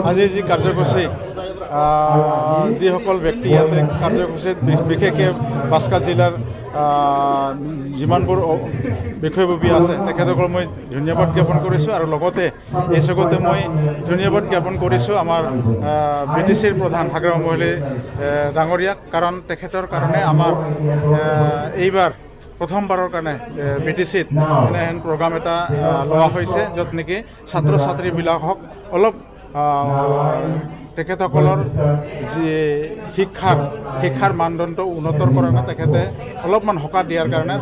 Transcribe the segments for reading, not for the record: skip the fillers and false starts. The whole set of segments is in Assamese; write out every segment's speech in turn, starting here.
আজি যি কাৰ্যসূচী যিসকল ব্যক্তি ইয়াতে কাৰ্যসূচীত বিশেষকৈ বাস্কা জিলাৰ যিমানবোৰ বিষয়ববী আছে তেখেতসকল মই ধন্যবাদ জ্ঞাপন কৰিছোঁ আৰু লগতে এই চকতে মই ধন্যবাদ জ্ঞাপন কৰিছোঁ আমাৰ BTCৰ প্ৰধান হাগ্ৰাম মহলী ডাঙৰীয়াক, কাৰণ তেখেতৰ কাৰণে আমাৰ এইবাৰ প্ৰথমবাৰৰ কাৰণে BTCত এনেহেন প্ৰগ্ৰাম এটা লোৱা হৈছে, য'ত নেকি ছাত্ৰ ছাত্ৰীবিলাকক অলপ তেখেতসকলৰ যি শিক্ষাৰ মানদণ্ড উন্নতৰ কাৰণে তেখেতে অলপমান সকাহ দিয়াৰ কাৰণে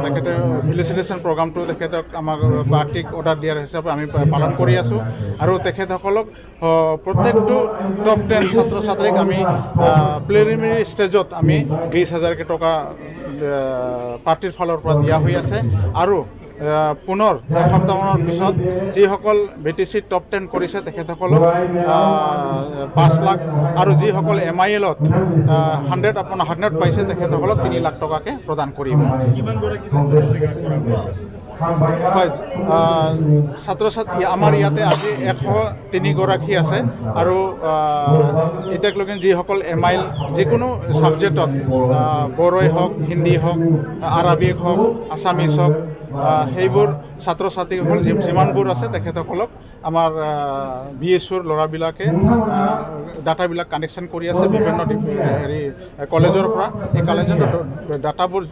তেখেতে ফেলিচিটেশ্যন প্ৰগ্ৰামটো তেখেতক আমাক বাৰ্ষিক অৰ্ডাৰ দিয়াৰ হিচাপে আমি পালন কৰি আছোঁ। আৰু তেখেতসকলক প্ৰত্যেকটো টপ 10 ছাত্ৰ ছাত্ৰীক আমি প্ৰিলিমিনাৰী ষ্টেজত আমি 20,000 টকা পাৰ্টিৰ ফালৰ পৰা দিয়া হৈ আছে। আৰু পুনৰ এসপ্তাহমানৰ পিছত যিসকল BTC টপ 10 কৰিছে তেখেতসকলক 5 লাখ আৰু যিসকল MIL-ত 100 পাইছে তেখেতসকলক 3 লাখ টকাকৈ প্ৰদান কৰিব। ছাত্ৰ ছাত্ৰী আমাৰ ইয়াতে আজি 103 গৰাকী আছে আৰু এতিয়ালৈকে যিসকল MIL যিকোনো ছাবজেক্টত বড়োই হওক, হিন্দী হওক, আৰবিক হওক, আছামিজ হওক, সেইবোৰ ছাত্ৰ ছাত্ৰীসকল যিমানবোৰ আছে তেখেতসকলক আমাৰ BSUৰ ল'ৰাবিলাকে ডাটাবিলাক কানেকশ্যন কৰি আছে বিভিন্ন কলেজৰ পৰা। এই কলেজৰ ডাটাবোৰ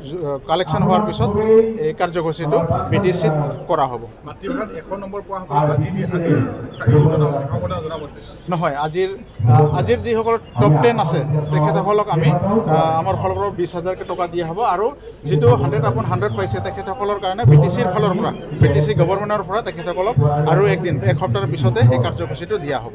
কালেকশ্যন হোৱাৰ পিছত এই কাৰ্যসূচীটো BTCত কৰা হ'ব। নহয়, আজিৰ যিসকল টপ 10 আছে তেখেতসকলক আমি আমাৰ ফালৰ পৰা 20,000 টকা দিয়া হ'ব। আৰু যিটো 100 পাইছে তেখেতসকলৰ কাৰণে BTCৰ ফালৰ পৰা BTC গভৰ্ণমেণ্টৰ পৰা তেখেতসকলক আৰু এক সপ্তাহৰ পিছতে এই কাৰ্যসূচীটো দিয়া হ'ব।